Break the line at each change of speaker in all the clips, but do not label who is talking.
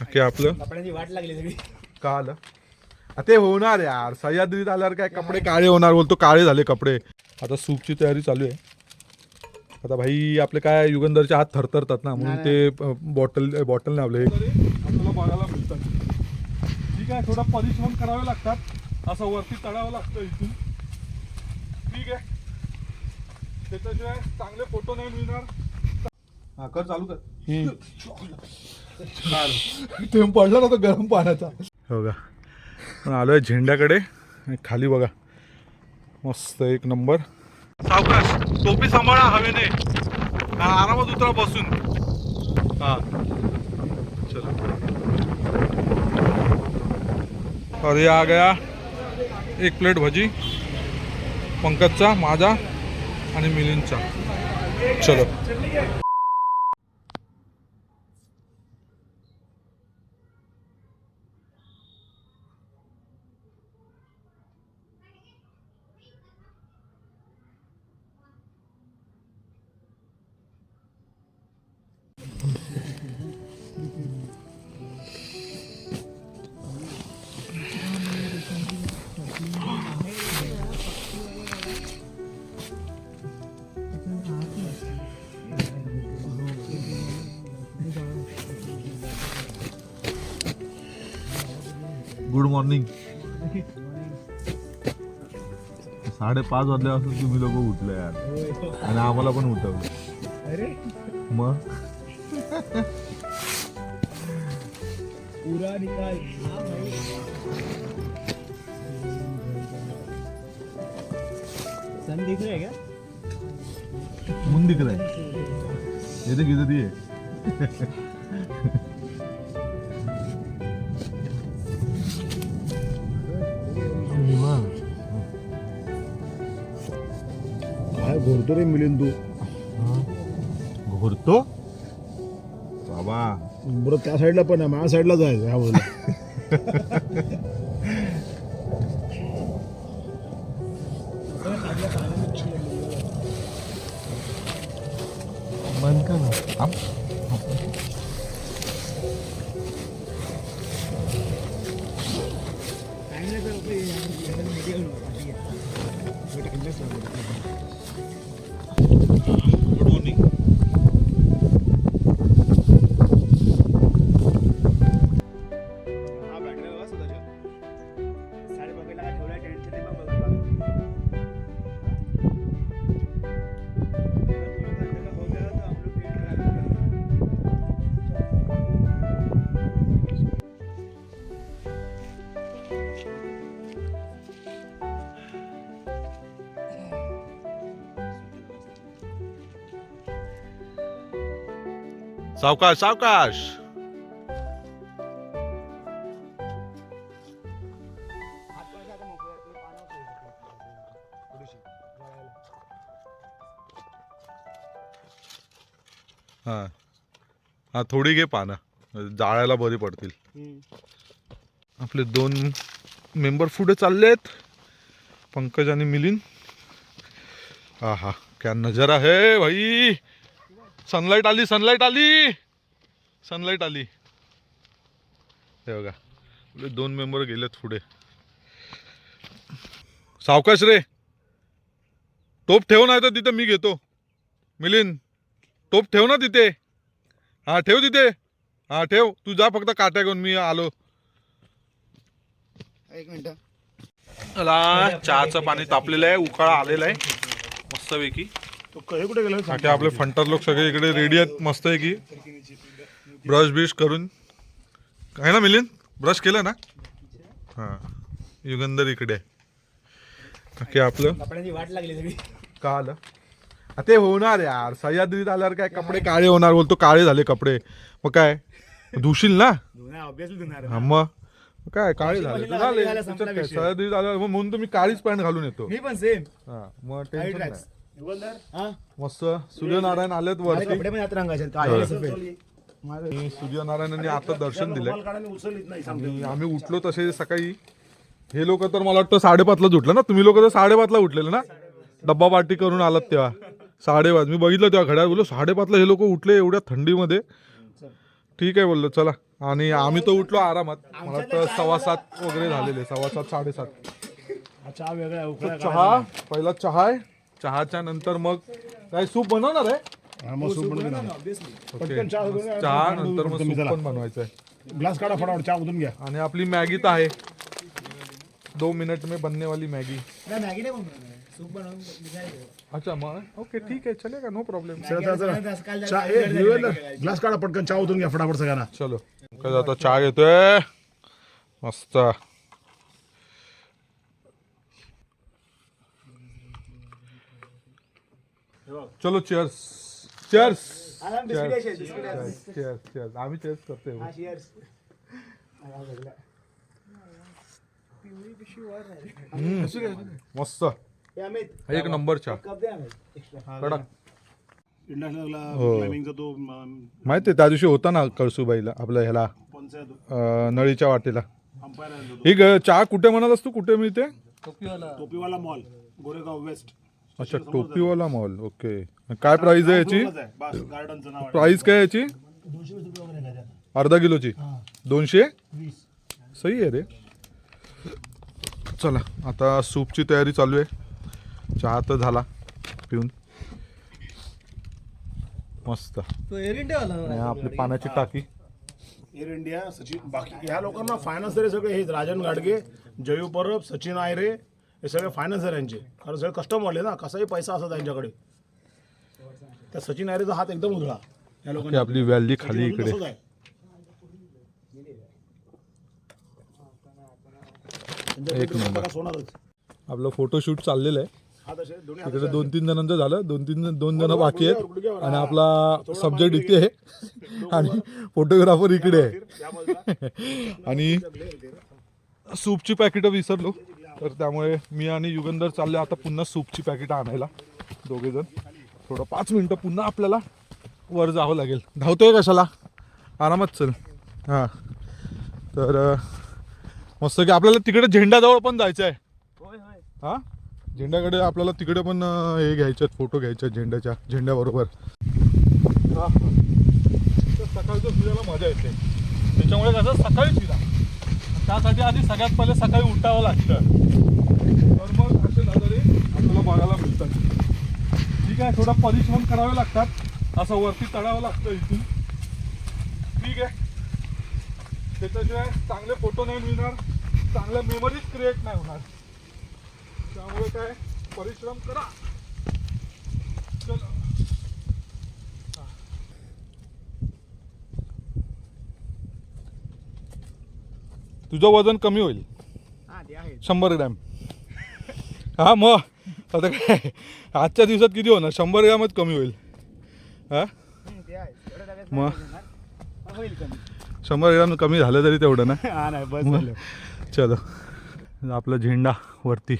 की आपलं
कपड्यांची वाट लागली सगळी.
का आलं ते होणार यार. सह्याद्रीत आल्यावर काय कपडे काळे होणार बोलतो, काळे झाले कपडे. आता सूपची तयारी चालू आहे. आता भाई आपले काय युगंधरचे हात थरथरतात ना, म्हणून ते बॉटल नाही आपले आपल्याला बघायला मिळतात. ठीक आहे, थोडा परिश्रम करावे लागतात. असं वरती चढावं लागतं इथून. ठीक आहे, त्याच्याशिवाय चांगले फोटो नाही मिळणार. हा कर, चालू कर. ते पडला ना तो गरम पाण्याचा. हो का, पण आलोय झेंड्याकडे. खाली बघा, मस्त एक नंबर. सावकाश, टोपी सांभाळा हवेने. आरामात उतरा बसून. हा चलो. और ये आ गया एक प्लेट भजी पंकजचा, माझा आणि मिलिंदचा. चलो. Good morning. 5:30 वाजल्यापासून तुम्ही लोक उठले यार, आणि आम्हाला पण उठवलं.
अरे
मग
पूरा निकाल. सन दिख रहा है क्या?
मुन दिख रहा है. ये देख इधर ये.
काय घोरतो रे मिलिंद तू?
घोरतो बाबा.
बरं त्या साईडला पण आहे, माझ्या साईडला जायचं ह्या बाजूला.
बंद कर ना. Good morning.
हा बॅटरी बस त्याच्या साडे बघायला काय ठेवलाय टेन्शन नाही. मग बघा
सावकाश सावकाश. हा हा, थोडी घे पानं, जाळायला बरी पडतील. आपले 2 मेंबर पुढे चाललेत, पंकज आणि मिलिंद. हा हा, क्या नजारा है भाई. सनलाइट आली, सनलाइट आली, सनलाइट आली. हे बघा, आपले 2 मेंबर गेलेत पुढे. सावकाश रे, टोप ठेव, नाही तर तिथे मी घेतो. मिलिंद, टोप ठेव ना तिथे. हा ठेव तिथे. हा ठेव, तू जा फक्त काट्या घेऊन, मी आलो.
एक मिनिट.
चहाचं पाणी तापलेलं आहे, उकाळा आलेला आहे मस्तपैकी.
तो हे कुठे गेला?
बाकी आपले फंटर लोक सगळे इकडे रेडी आहेत मस्त आहे की. ब्रश बिश करून आहे ना मिलिंद, ब्रश केलं ना. हा, युगंधर इकडे आहे. बाकी आपलं
कपड्यांची वाट लागली सगळी.
का आलं ते होणार यार. सह्याद्रीत आल्यावर काय कपडे काळे होणार बोलतो, काळे झाले कपडे. मग काय धुशील ना.
ऑब्विसली धुणार.
हा मग काय काळे झाले तर झाले.
झाला, संपला
त्याच्यात काय,
विषय.
सह्याद्रीत आल्यावर मग म्हणून तर मी काळीच पॅन्ट घालून येतो.
मी पण सेम.
हा मग टेन्शन नाही.
युगंधर
हा
मस्त सूर्यनारायण आलेत
माझे
वरती.
कपडे पण यात रंगाचे काळे सफेद.
आणि सूर्यनारायणांनी आता दर्शन दिलंय.
काढाने उचललीच नाही.
आणि आम्ही उठलो तसे सकाळी. हे लोक तर मला वाटतं 5:30ला उठलं ना. तुम्ही लोक तर 5:30ला उठलेले ना, डब्बा पार्टी करून आलात तेव्हा. 5:30 मी बघितलं तेव्हा घड्याळ, बोललो 5:30ला हे लोक उठले एवढ्या थंडीमध्ये. ठीक आहे बोललो, चला आणि आम्ही तो उठलो आरामात. मला वाटतं 6:15 वगैरे झालेले, 6:15 7:30.
हा चहा वेगळा आहे, उकळा
चहा पहिला चहा आहे, चहाच्या नंतर मग काय सूप बनवणार आहे.
हा, मग सूप बनवून घ्या.
ओके.
पटकन चहा वगैरे आहे,
चहा
पाणी
नंतर मग
तुम्ही
सूप
चला.
पण बनवायचं आहे.
ग्लास काढा फटाफट, चहा उतरून घ्या.
आणि आपली मॅगी तर आहे, 2 मिनट में बनने वाली मॅगी.
मॅगी नाही बनवणार, सूप बनवून निघायचं.
अच्छा मग ओके ठीक आहे, चलेगा, नो प्रॉब्लेम.
चहा ग्लास काढा पटकन, चहा उतरून घ्या फटाफट सगळ्यांना.
चलो कसं आता चहा घेतोय मस्त. चलो चेअर्स चेअर्स चेअर्स चेअर्स. आम्ही चेअर्स करतोय. मस्त एक नंबर चहा कडक.
इंटरनॅशनलला
हो.
क्लायम्बिंगचा तो
माहिती आहे त्या दिवशी होता ना कळसूबाईला आपल्या ह्याला नळीच्या वाटेला.
अंपायर आहे तो.
ही चहा कुठे म्हणालास तू, कुठे मिळते.
Topiwala mall, Goregaon west.
अच्छा टोपीवाला मॉल. ओके. काय प्राइस आहे याची,
बस गार्डनचं नाव आहे.
प्राइस काय याची.
220 रुपये वगैरे आहे त्याच्यात.
अर्धा किलोची 220.
20.
सही आहे रे. चला आता सूपची तयारी चालू आहे. चहा तर झाला पिऊन मस्त. आणि आपली पाण्याची टाकी.
एअर इंडिया, सचिन, बाकी ह्या लोकांना फायनान्सर सगळे हे राजन गाडगे, जयू परब, सचिन आयरे, हे सगळे फायनान्सर यांचे. कारण सगळे कस्टमरले ना, कसाही पैसा असतो त्यांच्याकडे. त्या सचिन आयरेचा हात एकदम उधळा या
की
लोकांना.
आपली व्हॅली खाली इकडे.
तसंच आहे.
एक नंबर.
सोनारच.
आपलं फोटोशूट चाललेलं आहे.
हा तसे दोन्ही
तिकडे 2-3 जणांचं झालं, 2 जण बाकी आहेत. आणि आपला सब्जेक्ट इथे आहे आणि फोटोग्राफर इकडे आहे. आणि सूपची पॅकेटं विसरलो, तर त्यामुळे मी आणि युगंधर चालले आता पुन्हा सूपची पॅकेटं आणायला. दोघे जण थोडं 5 मिनटं पुन्हा आपल्याला वर जावं लागेल. धावतोय कशाला, आरामात चल. हां तर मस्त की आपल्याला तिकडे झेंडाजवळ पण जायचं आहे. हां झेंड्याकडे आपल्याला तिकडे पण हे घ्यायचे आहेत, फोटो घ्यायचे आहेत झेंड्याबरोबर. हां सकाळचं फिरायला मजा येते. त्याच्यामुळे कसं सकाळी फिरा, त्यासाठी आधी सगळ्यात पहिले सकाळी उठावं लागतं. तर मग असे नजारे आपल्याला बघायला मिळतात. ठीक आहे, थोडा परिश्रम करावे लागतात, असं वरती चढावं लागतं इथून. ठीक आहे, त्याच्याशिवाय चांगले फोटो नाही मिळणार, चांगल्या मेमरीज क्रिएट नाही होणार. त्यामुळे काय परिश्रम करा. चलो. तुझं वजन कमी होईल 100 ग्रॅम. हा मग आता काय आजच्या दिवसात किती होणार, 100 ग्रॅमच कमी होईल. हा मग 100 ग्रॅम कमी झालं तरी तेवढं ना. चलो आपला झेंडा वरती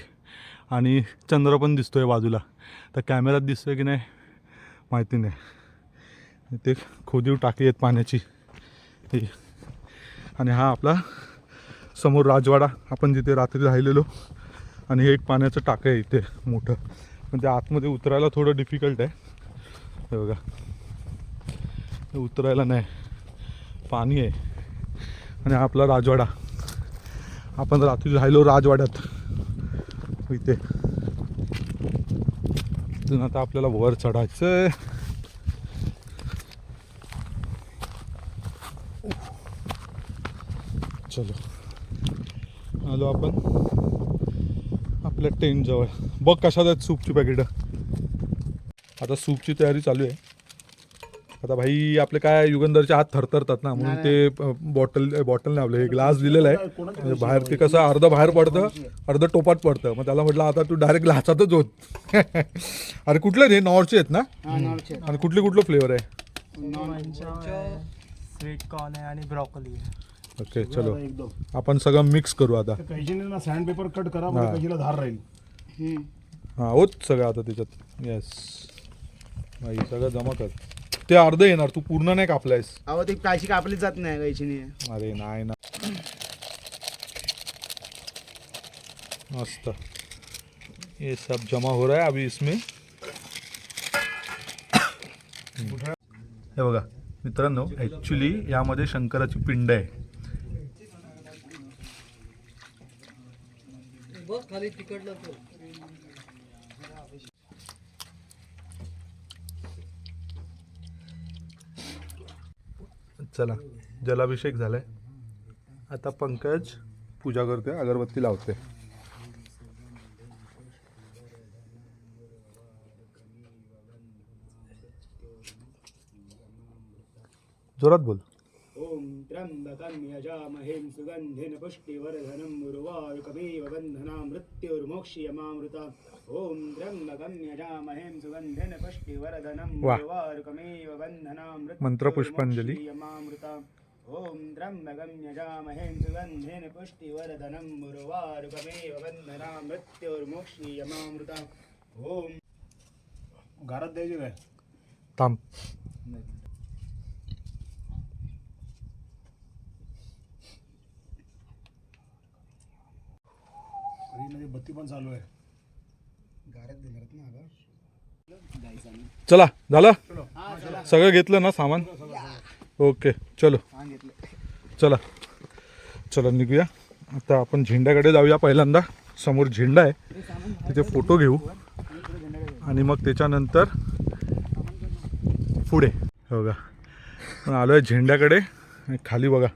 आणि चंद्र पण दिसतोय बाजूला. तर कॅमेऱ्यात दिसतोय की नाही माहिती नाही. ते खोदीव टाकी आहेत पाण्याची. आणि हा आपला समोर राजवाडा, आपण जिथे रात्री राहिलेलो. आणि हे एक पाण्याचं टाकं आहे इथे मोठं, पण त्या आतमध्ये उतरायला थोडं डिफिकल्ट आहे. हे बघा, हे उतरायला नाही, पाणी आहे. आणि हा आपला राजवाडा, आपण रात्री राहिलो राजवाड्यात इथे. तिथून आता आपल्याला वर चढायचं. चलो आलो आपण आपल्या टेंट जवळ. बघ कशात आहेत सूपची पॅकेटं. आता सूपची तयारी चालू आहे. आता भाई आपले काय युगंधरचे हात थरथरतात ना, म्हणून ते बॉटल नाही आपलं हे ग्लास दिलेलं आहे. म्हणजे बाहेर ते कसं अर्धं बाहेर पडतं, अर्धं टोपात पडतं. मग त्याला म्हटलं आता तू डायरेक्ट ग्लासातच होत. अरे कुठले रे, नॉरचे आहेत ना. आणि कुठलं फ्लेवर आहे.
स्वीट कॉर्न आहे आणि ब्रॉकोली आहे.
ओके चलो आपण सगळं मिक्स करू आता.
कैजीने ना सँड पेपर कट करा, म्हणजे कैजीला धार राहील.
हां होत सगळं आता त्याच्यात. येस भाई सगळं जमा कर. ते अर्ध येणार, तू पूर्ण नाही कापलायस.
अहो ते कायची कापली जात नाही कैचीने.
अरे नाही ना, मस्त. ये सब जमा हो रहा है अभी इसमें. हे बघा मित्रांनो ॲक्च्युली यामध्ये शंकराची पिंड आहे.
खाली तिकडलं तो.
चला जलाभिषेक झालाय. आता पंकज पूजा करते, अगरबत्ती लावते. जोरात बोल.
ओम त्र्यंबकं यजामहे सुगंधिं पुष्टिवर्धनं उर्वारुकमेव बन्धनान् मृत्युर्मोक्षयमामृताम्. ओम त्र्यंबकं यजामहे सुगंधिं पुष्टिवर्धनं
वाह.
उर्वारुकमेव बन्धनान्
मंत्र पुष्पांजली.
मृत्युर्मोक्षयमामृताम्. ओम त्र्यंबकं यजामहे सुगंधिं पुष्टिवर्धनं उर्वारुकमेव बन्धनान् मृत्युर्मोक्षयमामृताम्. ओम
घरात द्यायची काय?
थांब.
मध्ये बत्ती पण चालू आहे.
चला झालं सगळं घेतलं ना सामान. ओके चलो चला चला निघूया. आता आपण झेंड्याकडे जाऊया. पहिल्यांदा समोर झेंडा आहे तिथे फोटो घेऊ आणि मग त्याच्यानंतर पुढे बघा. पण आलो आहे झेंड्याकडे. खाली बघा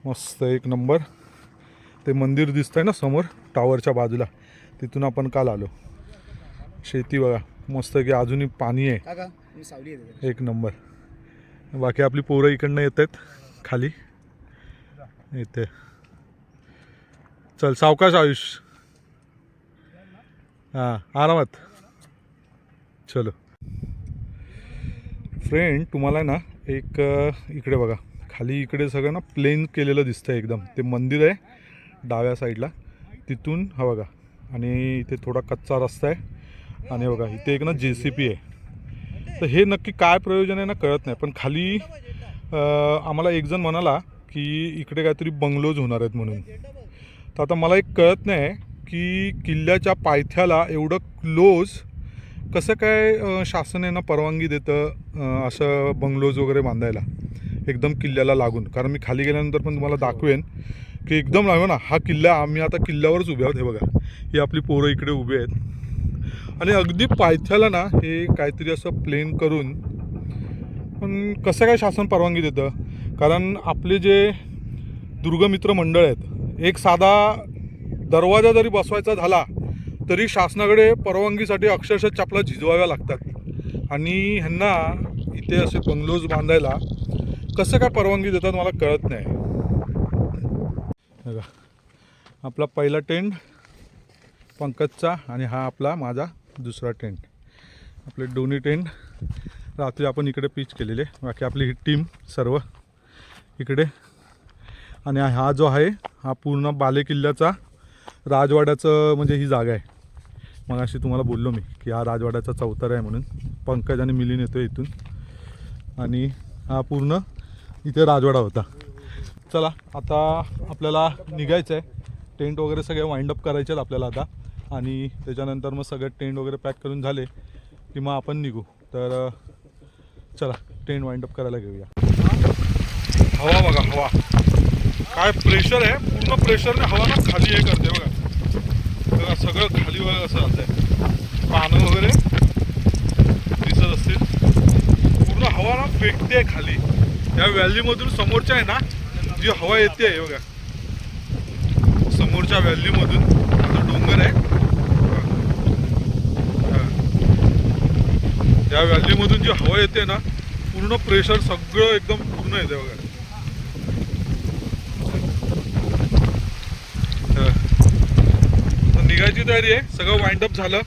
मस्त एक नंबर ते मंदिर दिसतंय ना समोर टॉवरच्या बाजूला, तिथून आपण काल आलो. शेती बघा मस्त की अजूनही पाणी आहे एक नंबर. बाकी आपली पोरं इकडनं येत आहेत खाली इथे. चल सावकाश आयुष. हां आरामात. चलो फ्रेंड तुम्हाला ना एक इकडे बघा खाली इकडे सगळं ना प्लेन केलेलं दिसतं एकदम. ते मंदिर आहे डाव्या साईडला तिथून हा बघा. आणि इथे थोडा कच्चा रस्ता आहे आणि बघा इथे एक ना JCP आहे. तर हे नक्की काय प्रयोजन आहे ना कळत नाही. पण खाली आम्हाला एक जण म्हणाला की इकडे काहीतरी बंगलोज होणार आहेत म्हणून. तर आता मला एक कळत नाही की किल्ल्याच्या पायथ्याला एवढं क्लोज कसं काय शासन आहे ना परवानगी देतं असं बंगलोज वगैरे बांधायला एकदम किल्ल्याला लागून. कारण मी खाली गेल्यानंतर पण तुम्हाला दाखवेन की एकदम लागू ना हा किल्ला. आम्ही आता किल्ल्यावरच उभे आहोत. हे बघा ही आपली पोरं इकडे उभे आहेत आणि अगदी पायथ्याला ना हे काहीतरी असं प्लेन करून. पण कसं काय शासन परवानगी देतं? कारण आपले जे दुर्गमित्र मंडळ आहेत एक साधा दरवाजा जरी बसवायचा झाला तरी शासनाकडे परवानगीसाठी अक्षरशः चपला झिजवाव्या लागतात. आणि ह्यांना इथे असे बंगलोज बांधायला कसं काय परवानगी देतात मला कळत नाही. बघा आपला पहिला टेंट पंकजचा आणि हा आपला माझा दुसरा टेंट. आपले दोन्ही टेंट रात्री आपण इकडे पिच केलेले. बाकी आपली ही टीम सर्व इकडे. आणि हा जो आहे हा पूर्ण बालेकिल्ल्याचा राजवाड्याचं म्हणजे ही जागा आहे. मग अशी तुम्हाला बोललो मी की हा राजवाड्याचा चौतर आहे म्हणून. पंकज आणि मिलिंद येतो इथून आणि हा पूर्ण इथे राजवाडा होता. चला आता आपल्याला निघायचं आहे. टेंट वगैरे सगळे वाइंडअप करायचे आहेत आपल्याला आता. आणि त्याच्यानंतर मग सगळे टेंट वगैरे पॅक करून झाले की मग आपण निघू. तर चला टेंट वाइंडअप करायला घेऊया. हवा बघा हवा काय प्रेशर आहे. पूर्ण प्रेशरने हवा ना खाली हे करते बघा. बघा सगळं खाली बघा असं जातं आहे. पानं वगैरे दिसत असतील. पूर्ण हवा ना फेकते खाली. या व्हॅलीमधून समोरच्या आहे ना जी हवा येते आहे बघा समोरच्या व्हॅलीमधून. आता डोंगर आहे या व्हॅलीमधून जी हवा येते ना पूर्ण प्रेशर सगळं एकदम पूर्ण येते बघा. निघायची तयारी आहे. सगळं वाइंडअप झालं.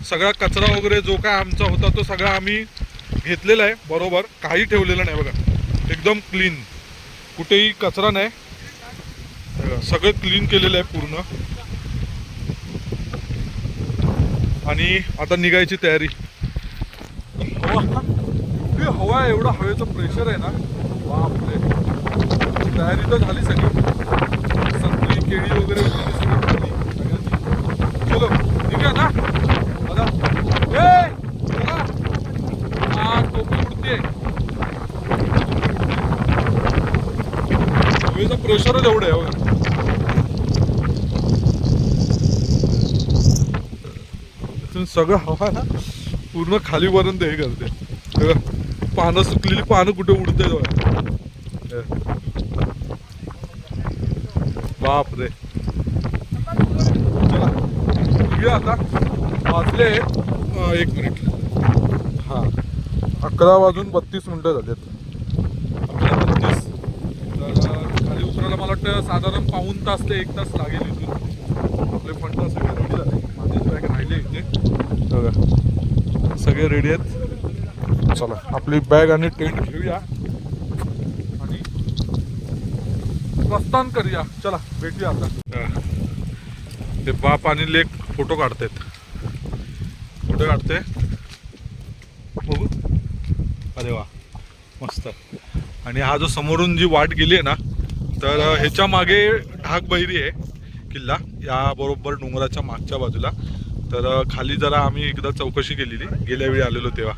सगळा कचरा वगैरे जो काय आमचा होता तो सगळा आम्ही घेतलेला आहे बरोबर. काही ठेवलेलं नाही बघा. एकदम क्लीन कुठेही कचरा नाही. सगळं क्लीन केलेलं आहे पूर्ण. आणि आता निघायची तयारी. हवा एवढा हवेचं प्रेशर आहे ना बापरे. तयारी तर झाली सगळी. संत्री केळी वगैरे चलो निघूया ना. आता टोपी उडते. हवेचं प्रेशरच एवढं आहे बघा. इथून सगळं हवा ना पूर्ण खालीपर्यंत हे करते. बघा, पानं सुकलेली पानं कुठे उडते बाप रे. चला निघूया आता. वाजले 1 मिनिट. हा 11:32 झालेत. 11:32. तर खाली उतरायला मला वाटतं साधारण पाऊण तास ते 1 तास लागेल. इथून आपले फंड सगळे रेडी झाले. माझे बॅग राहिले इथे बघा, सगळे रेडी आहेत. चला आपली बॅग आणि टेंट घेऊया आणि प्रस्थान करूया. चला भेटूया आता. ते बाप आणि लेक फोटो काढतायत. फोटो काढते बघू. अरे वा मस्त. आणि हा जो समोरून जी वाट गेली आहे ना, तर ह्याच्या मागे ढाकबैरी आहे किल्ला, या बरोबर डोंगराच्या मागच्या बाजूला. तर खाली जरा आम्ही एकदा चौकशी केलेली गेल्या वेळी आलेलो तेव्हा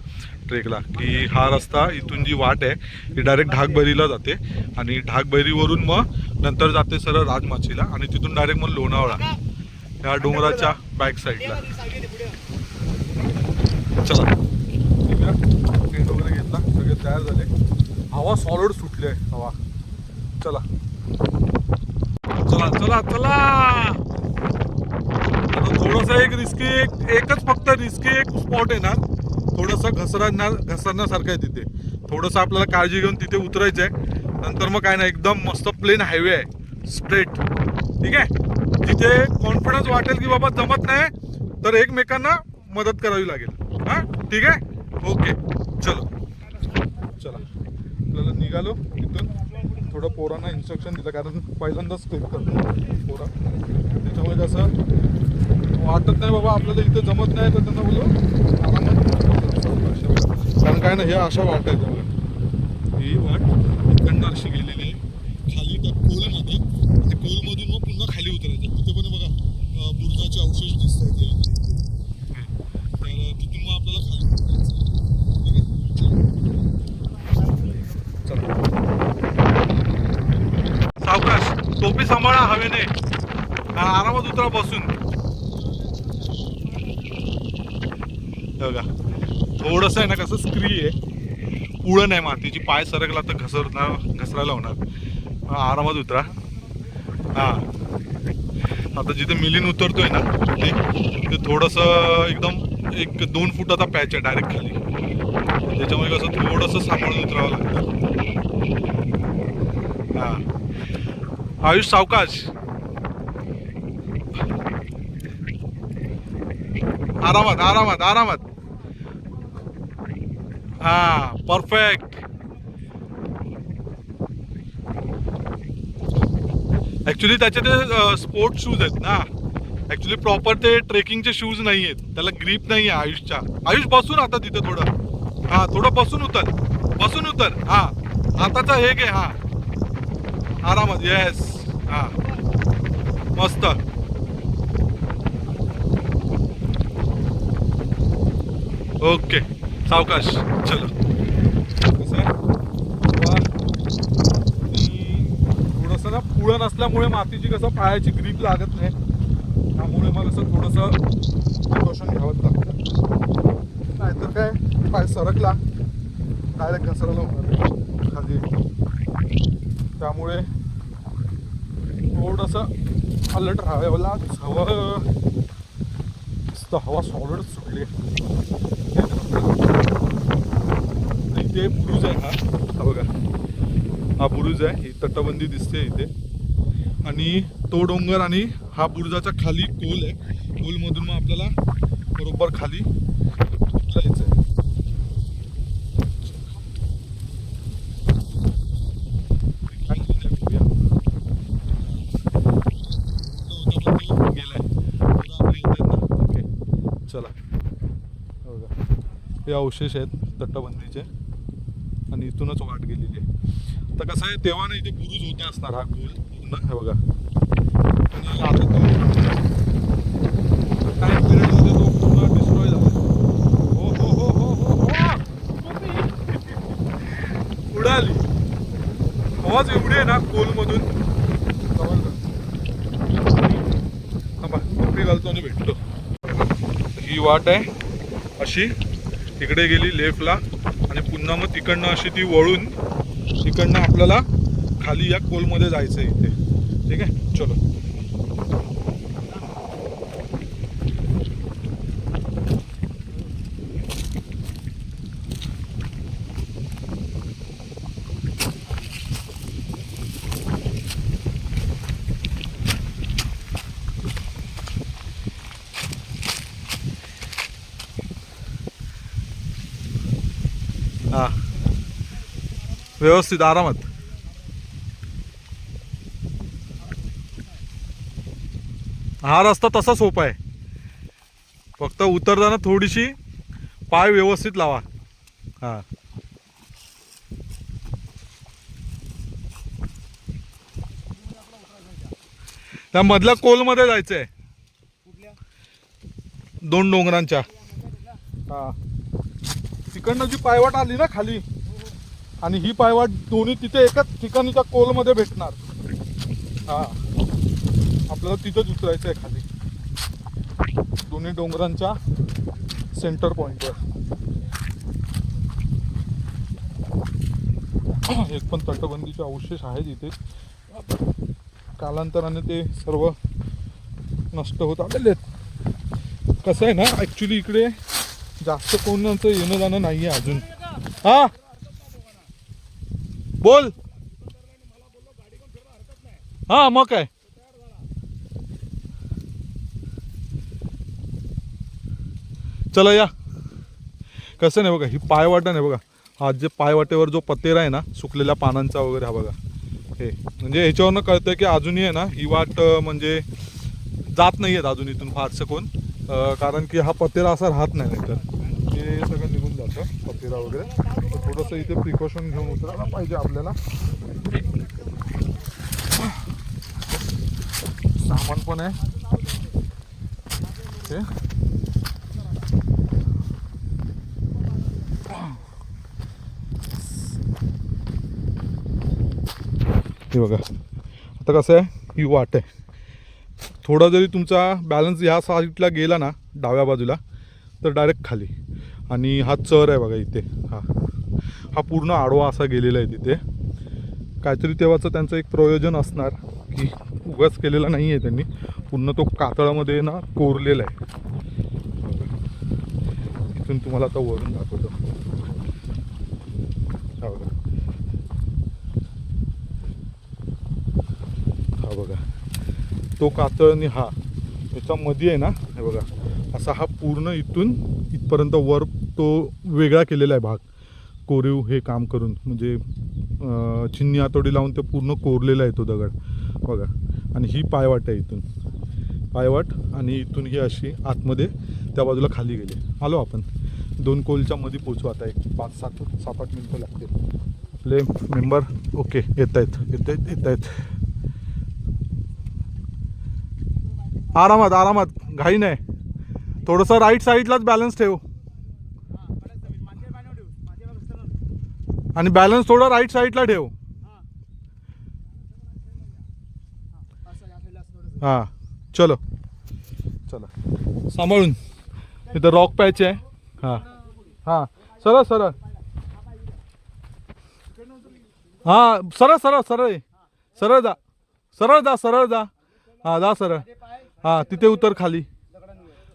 ट्रेकला, की हा रस्ता इथून जी वाट आहे ती डायरेक्ट ढाकबैरीला जाते आणि ढाकबैरीवरून मग नंतर जाते सरळ राजमाचीला आणि तिथून डायरेक्ट मग लोणावळा या डोंगराच्या बॅक साईडला. चला टेंट वगैरे घेतला, सगळे तयार झाले. हवा सॉलिड सुटली आहे हवा. चला चला चला चला. आता थोडंसं एक रिस्की एकच फक्त रिस्की एक स्पॉट आहे ना, थोडंसं घसरण्यासारखं आहे तिथे. थोडंसं आपल्याला काळजी घेऊन तिथे उतरायचं आहे. नंतर मग काय नाही, एकदम मस्त प्लेन हायवे आहे स्ट्रेट. ठीक आहे, तिथे कॉन्फिडन्स वाटेल की बाबा जमत नाही तर एकमेकांना मदत करावी लागेल. हां ठीक आहे, ओके चलो. चला आपल्याला निघालो इथून. थोडं पोरांना इन्स्ट्रक्शन दिलं, कारण पहिल्यांदाच ट्रेक करतो पोरा, त्याच्यामुळे कसं वाटत नाही बाबा आपल्याला इथे जमत नाही, तर त्यांना बोललो आरामात. कारण काय ना, ह्या अशा वाट आहेत बघा. ही वाट इकडनं अशी गेलेली आहे खाली त्या कोलमध्ये. त्या कोलमधून मग पुन्हा खाली उतरायचं. तिथे पण बघा बुर्जाचे अवशेष दिसत आहेत इथे. तर तिथून मग आपल्याला खाली उतरायचं. ठीक आहे, चला. सावकाश, टोपी सांभाळा हवेने. आरामात उतरा बसून. बघा थोडंसं आहे ना, कसं स्क्री आहे, उडण आहे मातीची. पाय सरकला तर घसरायला होणार. आरामात उतरा. हां आता जिथे मिलिंद उतरतोय ना ते थोडंसं एकदम 1-2 फुटाचा पॅच आहे डायरेक्ट खाली. त्याच्यामुळे कसं थोडंसं सांभाळून उतरावं लागतं. हां आयुष सावकाश. आरामात आरामात आरामात. हा परफेक्ट. ऍक्च्युली त्याचे ते स्पोर्ट शूज आहेत ना, ऍक्च्युली प्रॉपर ते ट्रेकिंगचे शूज नाही आहेत. त्याला ग्रीप नाही आहे आयुषच्या. आयुष बसून आता तिथे थोडं. हा थोडं बसून उतर, बसून उतर. हा आताचा हे घे. हा आरामात. येस हा मस्त. ओके सावकाश. चलो. कसं आहे थोडंसं ना पुळण असल्यामुळे मातीची कसं पायाची ग्रीप लागत नाही, त्यामुळे मला असं थोडंसं प्रिकॉशन घ्यावंच लागतं. नाहीतर काय पाय सरकला डायरेक्ट घसरायला होणार खाली. त्यामुळे थोडंसं अलर्ट राहावं. हवा सॉलिड सुटली. इथे बुरुज आहे. हा बघा, हा बुरुज आहे. ही तटबंदी दिसते इथे. आणि तो डोंगर आणि हा बुरुजाच्या खाली कोल आहे. कोलमधून मग आपल्याला बरोबर खाली उतरायचं आहे. चला बघा, हे अवशेष आहेत तटबंदीचे आणि इथूनच वाट गेलेली आहे. आता कसं आहे, तेव्हा ना इथे बुरुज होता असणार हा गोल पूर्ण. हे बघा, आणि आता तो टाइम पिरियडमध्ये तो पूर्ण डिस्ट्रॉय झाला. हो हो हो हो हो हो उडाली. हवा आवाज एवढी आहे ना कोलमधून. थांबा, कपडे घालतो आणि भेटतो. ही वाट आहे अशी, तिकडे गेली लेफ्टला आणि पुन्हा मग तिकडनं अशी ती वळून तिकडनं आपल्याला खाली या कोलमध्ये जायचं आहे इथे. ठीक आहे, चलो. हा, व्यवस्थित आरामात. हा रस्ता तसा सोपा आहे, फक्त उतरताना थोडीशी पाय व्यवस्थित लावा. हा, त्या मधल्या कोलमध्ये जायचंय, 2 डोंगरांच्या. हा, तिकडनं जी पायवाट आली ना खाली आणि ही पायवाट दोन्ही तिथे एकाच ठिकाणी त्या कोलमध्ये भेटणार. हा, आपल्याला तिथंच उतरायचं आहे खाली, दोन्ही डोंगरांच्या सेंटर पॉइंटवर. एक पण तटबंदीचे अवशेष आहेत इथे, कालांतराने ते सर्व नष्ट होत आलेले आहेत. कसं आहे ना, ॲक्च्युली इकडे जास्त कोणाचं येणं जाणं नाही आहे अजून. हा, बोल. हा, मग काय. चला या. कसं नाही बघा, ही पायवाटा नाही बघा, हा जे पायवाटेवर जो पतेरा आहे ना सुकलेल्या पानांचा वगैरे, हा बघा हे, म्हणजे ह्याच्यावरनं कळतं की अजूनही आहे ना ही वाट म्हणजे जात नाही आहेत अजून इथून फारसं कोण, कारण की हा पतेरा असा राहत नाही, तर हे सगळं निघून जातं पतेरा वगैरे. तर थोडंसं इथे प्रिकॉशन घेऊन उतरायला पाहिजे आपल्याला. सामान पण आहे हे. हे बघा, आता कसं आहे, ही वाट आहे, थोडा जरी तुमचा बॅलन्स ह्या साईडला गेला ना डाव्या बाजूला तर डायरेक्ट खाली. आणि हा चर आहे बघा इथे, हा पूर्ण आडवा असा गेलेला आहे तिथे. काहीतरी तेव्हाचं त्यांचं एक प्रयोजन असणार की उगाच केलेला नाही आहे त्यांनी, पूर्ण तो कातळामध्ये ना कोरलेला आहे. इथून तुम्हाला आता वरून दाखवतो. हा बघा, हा बघा तो कातळ आणि हा याच्यामध्ये आहे ना, हे बघा असा हा पूर्ण इथून इथपर्यंत वर तो वेगळा केलेला आहे भाग, कोरीव हे काम करून, म्हणजे चिन्नी हातोडी लावून ते पूर्ण कोरलेला आहे तो दगड बघा. आणि ही पायवाट आहे, इथून पायवाट, आणि इथून ही अशी आतमध्ये त्या बाजूला खाली गेली. आलो आपण 2 कोलच्या मध्ये पोचू आता, एक 5-7-8 मिनटं लागतील. आपले मेंबर ओके येत आहेत. आरामात आरामात, घाई नाही. थोडंसं राईट साईडलाच बॅलन्स ठेव, आणि बॅलन्स थोडं राईट साईडला ठेव. हां, चलो चला, सांभाळून. इथं रॉक पॅच आहे. हां हां, सरळ सरळ, हां सरळ सरळ सरळ सरळ जा, सरळ जा, सरळ जा. हां जा सरळ. हां तिथे उतर खाली.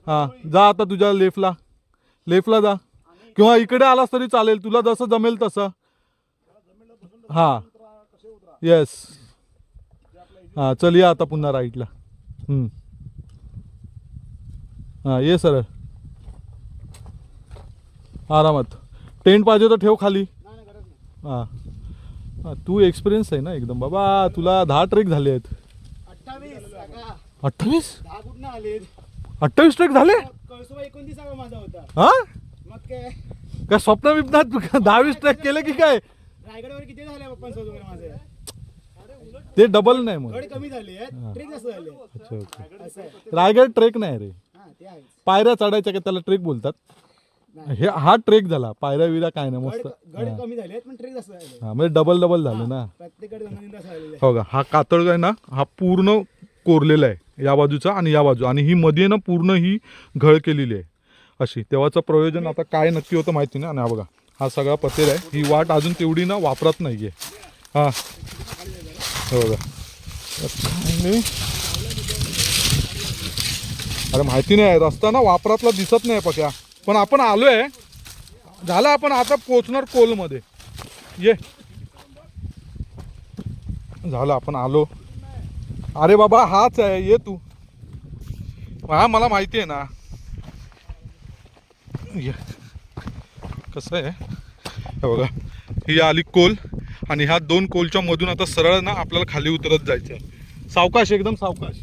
हां जा आता तुझ्या लेफ्टला जा, किंवा इकडे आलास तरी चालेल, तुला जसं जमेल तसं. हां येस. हां चल या आता पुन्हा राईटला. हां ये सरळ, आरामात. टेंट पाहिजे तर ठेव खाली. हां तू एक्सपिरियन्स आहे ना एकदम बाबा, तुला 10 ट्रेक झाले आहेत. 28 28 ट्रेक झाले. हा काय स्वप्न विपनात 10-20 ट्रेक केले की काय?
रायगडवर किती झाले पप्पा वगैरे माझे?
ते डबल नाही मग,
कमी झाले, ट्रेक जास्त झाले.
अच्छा ओके. रायगड ट्रेक नाही रे, पायऱ्या चढायच्या का त्याला ट्रेक बोलतात. हा ट्रेक झाला, पायऱ्या विरा काय ना मस्त.
गड कमी झाले आहेत पण ट्रेक जास्त झाले.
हा म्हणजे डबल झालं ना.
प्रत्येक गड 2-3 तास झालेले आहे.
हो का, हा कातळ आहे ना, हा पूर्ण कोरलेला आहे या बाजूचा आणि या बाजू, आणि ही मध्ये ना पूर्ण ही घळ केलेली आहे अशी. तेव्हाचं प्रयोजन आता काय नक्की होतं माहिती नाही. आणि हा बघा, हा सगळा पतेर आहे. ही वाट अजून तेवढी ना वापरत नाहीये. हा हो बघा, अरे माहिती नाही, रस्ता ना वापरातला दिसत नाही पक्या, पण आपण आलोय. झालं, आपण आता पोहोचणार कोलमध्ये. ये झालं, आपण आलो. अरे बाबा हाच आहे, ये तू. हा मला माहिती आहे ना. ये कसं आहे हे बघा, ही आली कोल आणि ह्या 2 कोलच्या मधून आता सरळ ना आपल्याला खाली उतरत जायचं आहे. सावकाश, एकदम सावकाश.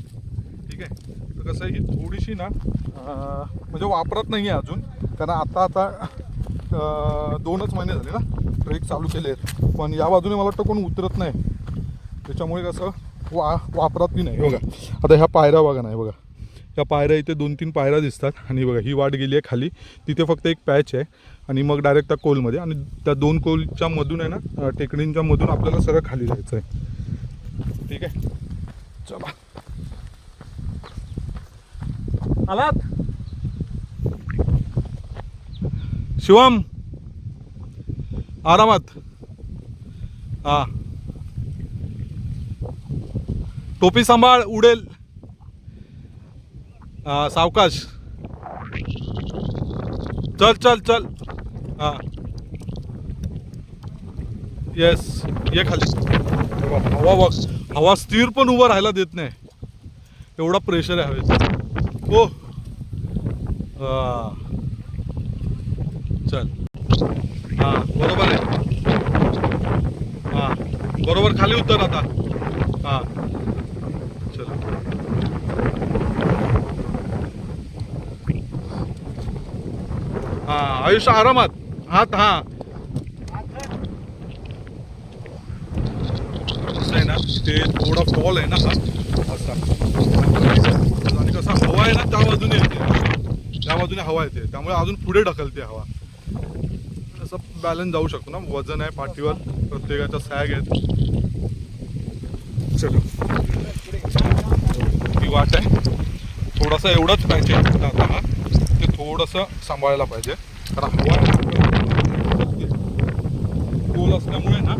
ठीक आहे. तर कसं आहे, ही थोडीशी ना म्हणजे वापरत नाही आहे अजून, कारण आता 2च महिने झाले ना ट्रेक चालू केले आहेत. पण या बाजूने मला वाटतं कोण उतरत नाही, त्याच्यामुळे कसं वापरात नाही. बघा आता ह्या पायऱ्या बघा नाही, बघा या पायऱ्या इथे 2-3 पायऱ्या दिसतात. आणि बघा ही वाट गेली आहे खाली, तिथे फक्त एक पॅच आहे आणि मग डायरेक्ट त्या कोलमध्ये. आणि त्या 2 कोलच्या मधून आहे ना, टेकडींच्या मधून आपल्याला सरळ खाली जायचं आहे. ठीक आहे, चला. आलात शिवम, आरामात. हा टोपी सांभाळ, उडेल. सावकाश, चल चल चल. हा येस, ये खाली. हवा बघ, हवा स्थिर पण उभं राहायला देत नाही, एवढा प्रेशर आहे हवेत. हो चल. हा बरोबर आहे. हा बरोबर, खाली उतर आता. हा चल. हा आयुष्य आरामात. हात हा असं आहे ना, ते थोडा फॉल आहे ना हा असा, आणि कसा हवा आहे ना त्या बाजूने येते, त्या बाजूने हवा येते, त्यामुळे अजून पुढे ढकलते हवा. असं बॅलन्स जाऊ शकतो ना, वजन आहे पाठीवर, प्रत्येकाचा सॅग आहेत. चलो, ही वाट आहे. थोडासा एवढंच पाहिजे आता हा, ते थोडंसं सांभाळायला पाहिजे, कारण हवा कोल असल्यामुळे ना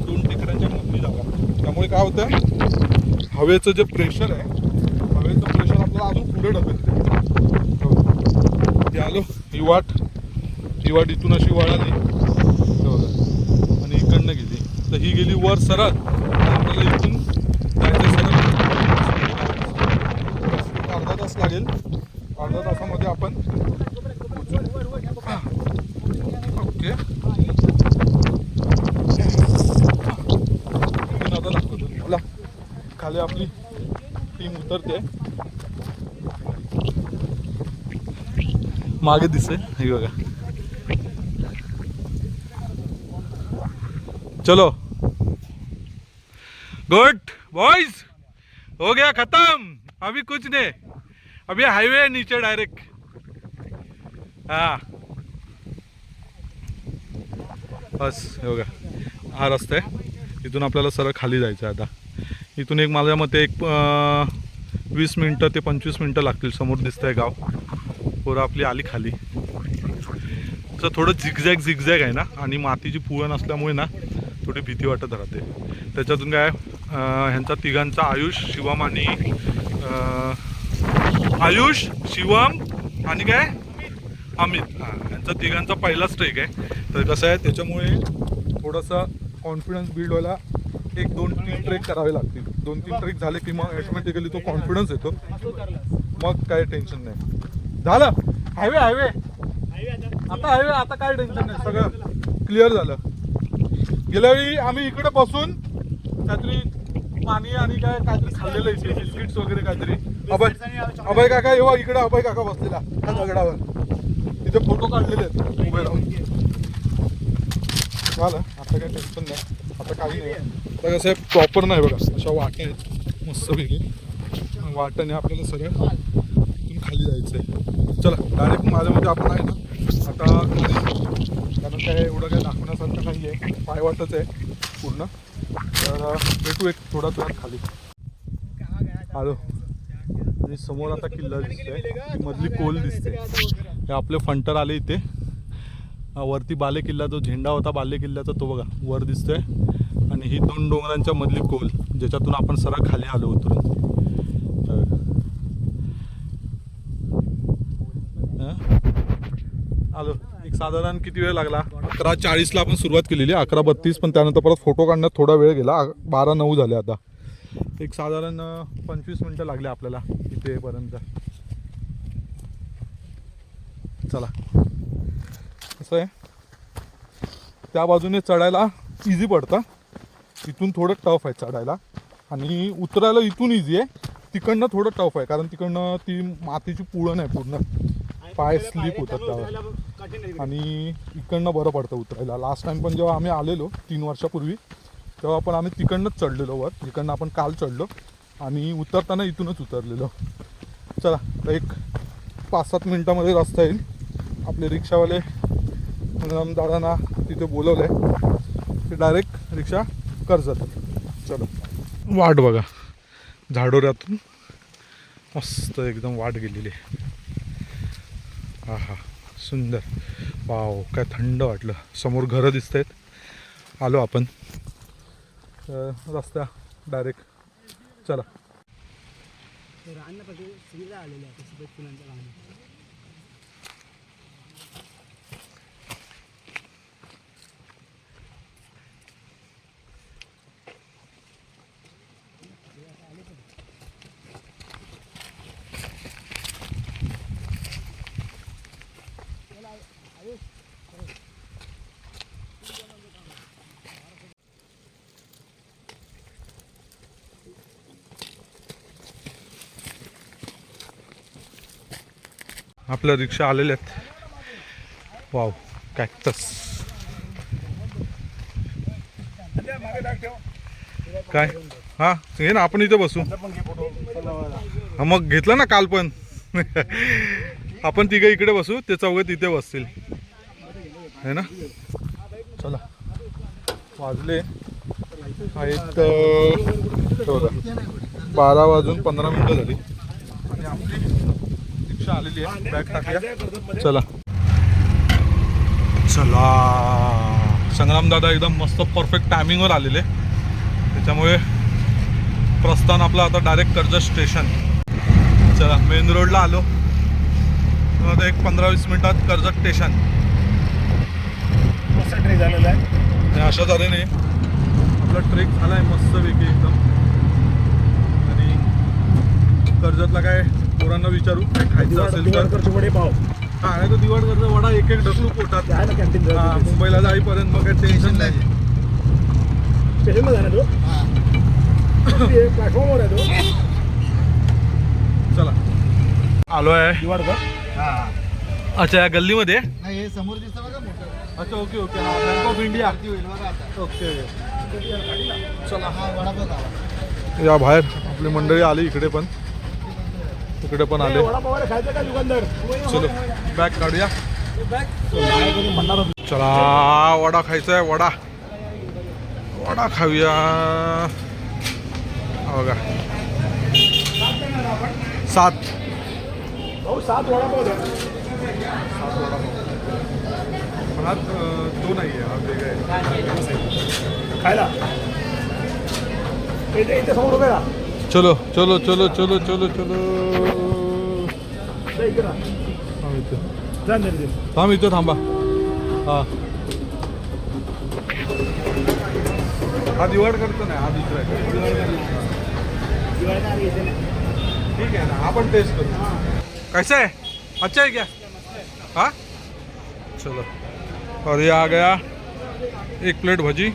2 टेकड्यांच्या मधली जागा, त्यामुळे काय होतं, हवेचं जे प्रेशर आहे, हवेचं प्रेशर आपल्याला अजून पुढे ढकलते. ते आलो, ही वाट इथून अशी वळाली आणि इकडनं गेली, तर ही गेली वर सरळ. आपल्याला इथून जायचं सरळ अर्धा तास लागेल. अर्धा तासामध्ये आपण ओके. आता लागतो मला खाली, आपली टीम उतरते. मागे दिसेल हे बघा. चलो गुड बॉयज, हो गया खत्म, अभी कुछ नहीं, अभी हाईवे नीचे डायरेक्ट. हाँ बस हे बघा, हा रस्ता आहे, इथून आपल्याला सरळ खाली जायचं आहे. आता इथून एक माझ्या मते एक 20 मिनटं ते 25 मिनटं लागतील. समोर दिसतंय गाव, पोरं आपली आली खाली. तर थोडं झिगझॅग आहे ना, आणि मातीची पुळण असल्यामुळे ना थोडी भीती वाटत राहते. त्याच्यातून काय ह्यांचा तिघांचा आयुष, शिवम आणि काय अमित, ह्यांचा तिघांचा पहिलाच ट्रेक आहे. तर कसं आहे, त्याच्यामुळे थोडासा कॉन्फिडन्स बिल्ड व्हायला 1-2-3 ट्रेक करावे लागतील. 2-3 ट्रेक झाले की मग ऑटोमॅटिकली तो कॉन्फिडन्स येतो, मग काय टेन्शन नाही. झालं हायवे आता हायवे, आता काय टेन्शन नाही, सगळं क्लिअर झालं. गेल्या वेळी आम्ही इकडे बसून काहीतरी पाणी आणि काहीतरी खाल्लेलं इथे, बिस्किट्स वगैरे काहीतरी. अभय काका येवा इकडे, अभय काका बसलेला त्या दगडावर, तिथे फोटो काढलेले आहेत उभे राहून. झालं, आता काही टेन्शन नाही, आता काही नाही. आता कसं आहे, प्रॉपर नाही बघा, अशा वाट्या आहेत मस्तपैकी, वाट्याने आपल्याला सगळं इथून खाली जायचं आहे. चला डायरेक्ट माझ्यामध्ये आपण आहे ना आता कारण काय एवढं काय दाखवण्यासारखं नाही आहे, पायवाटच आहे पूर्ण. तर भेटू एक थोडा वेळात खाली. आलो आणि समोर आता किल्ला दिसतोय, ती मधली कोल दिसते. हे आपले फंटर आले इथे. वरती बाले किल्ला, जो झेंडा होता बाले किल्ल्याचा तो बघा वर दिसतोय. आणि ही 2 डोंगरांच्या मधली कोल, ज्याच्यातून आपण सरळ खाली आलो उतरून. आलो. एक साधारण किती वेळ लागला? 11:40ला आपण सुरुवात केलेली, 11:32, पण त्यानंतर परत फोटो काढण्यात थोडा वेळ गेला. 12:09 झाले आता. एक साधारण 25 मिनटं लागले आपल्याला इथे येईपर्यंत. चला, कसं आहे त्या बाजूने चढायला इझी पडतं, इथून थोडं टफ आहे चढायला. आणि उतरायला इथून इझी आहे, तिकडनं थोडं टफ आहे. कारण तिकडनं ती मातीची पुळण आहे पूर्ण, पाय स्लिप होतात त्यावर. आणि इकडनं बरं पडतं उतरायला. लास्ट टाइम पण जेव्हा आम्ही आलेलो 3 वर्षापूर्वी, तेव्हा पण आम्ही तिकडनंच चढलेलो वर. इकडनं आपण काल चढलो आणि उतरताना इथूनच उतरलेलो. चला, एक 5-7 मिनटामध्ये रस्ता येईल. आपले रिक्षावाले दादांना तिथे बोलवलं आहे, ते डायरेक्ट रिक्षा कर्जत. चलो, वाट बघा झाडोऱ्यातून मस्त एकदम वाट गेलेली आहे. हा हा, सुंदर. वाव, काय थंड वाटलं. समोर घरं दिसत आहेत. आलो आपण रस्ता डायरेक्ट. चला, आपल्या रिक्षा आलेल्या आहेत. Wow, cactus. काय? हा, हे ना, आपण इथे बसू. हा, मग घेतलं ना काल पण. आपण तिघं इकडे बसू, ते चौघं तिथे बसतील, है ना. चला, वाजले आहेत 12:15 झाली. आणि आपली रिक्षा आलेली आहे. बॅग टाकूया. चला चला, संग्राम दादा एकदम मस्त परफेक्ट टायमिंगवर आलेले, त्याच्यामुळे प्रस्थान आपलं आता डायरेक्ट कर्जत स्टेशन. चला, मेन रोडला आलो. आता एक 15-20 मिनिटात कर्जत स्टेशन.
मस्त ट्रेक झालेला आहे.
आणि अशा तऱ्हेने आपला ट्रेक झाला आहे मस्तपैकी एकदम. आणि कर्जतला काय पोरांना विचारू काय खायचं असेल तर.
वडेपाव
हा, नाही तर दिवाळगडचा वडा एक ढकलू पोटात.
आहे ना कॅन्टीन.
हा, मुंबईला जाईपर्यंत मग काही टेन्शन नाही.
स्टेशनमध्ये आहे ना तो, प्लॅटफॉर्मवर आहे तो.
चला, आलो आहे.
दिवाडकर.
अच्छा, या गल्लीमध्ये.
नाही, हे समोर दिसतं बघा मोठं.
अच्छा, ओके ओके. हा, बँक ऑफ इंडिया.
होईल बघा आता.
ओके,
चला, हा वडापाव खावा.
या बाहेर आपली मंडळी आली, इकडे पण इकडे पण आले.
वडापाव खायचं का दुकानदार?
चलो, बॅग काढूया.
म्हणणार
चला, वडा खायचा आहे. वडा वडा खाऊया. हा बघा, 7
भाऊ 7 वडापाव द्या.
पण हा तो नाही आहे, हा वेगळा आहे.
खायला इथे समोर उभे राहा.
चलो चलो चलो चलो चलो चलो.
इकडे राहा.
थांब इथं,
जा निर्देश.
थांब इथं, थांबा. हा, हा दिवाडकडचा नाही, हा दुसरा आहे. ठीक आहे ना, आपण टेस्ट करू. कैसा है? अच्छा है क्या? हाँ, चलो. और ये आ गया 1 प्लेट भजी,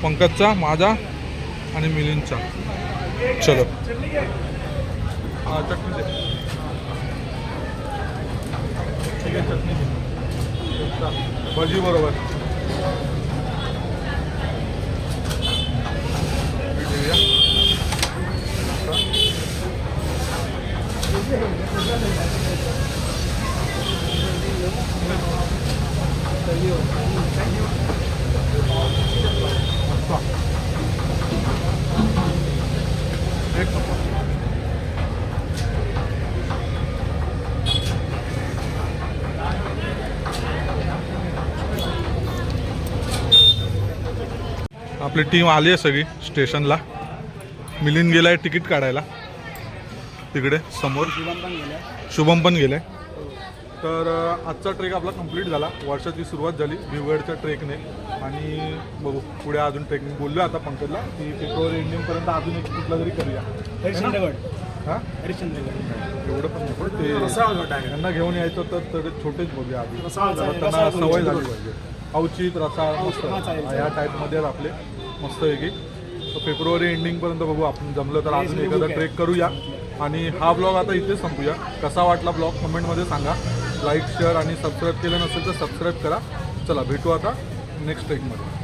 पंकजचा, माझा आणि मिलिंदचा. चलो. हाँ, चटनी दे. ठीक आहे, चटणी दे. भजी बरोबर. आपली टीम आली आहे सगळी स्टेशनला. मिलिंद गेलाय तिकीट काढायला तिकडे समोर. शुभम पण गेलाय. तर आजचा ट्रेक आपला कंप्लीट झाला. वर्षाची सुरुवात झाली भिवगडच्या ट्रेकने. आणि बघू पुढे अजून ट्रेकिंग. बोललो आता पंकजला की फेब्रुवारी एंडिंगपर्यंत अजून एक कुठला तरी करूया. हां एवढं पण नको ते त्यांना घेऊन यायचं तर छोटेच बघूया आधी. त्यांना सवय झाली पाहिजे. अवचित रसाळ मस्त ह्या टाईपमध्ये आपले मस्त आहे की. तर फेब्रुवारी एंडिंगपर्यंत बघू आपण जमलं तर अजून एखादा ट्रेक करूया. आणि हा ब्लॉग आता इथेच संपूया. कसा वाटला ब्लॉग कमेंटमध्ये सांगा. लाईक शेअर आणि सबस्क्राईब केलं नसेल तर सबस्क्राईब करा. चला भेटू आता नेक्स्ट ट्रेकमध्ये.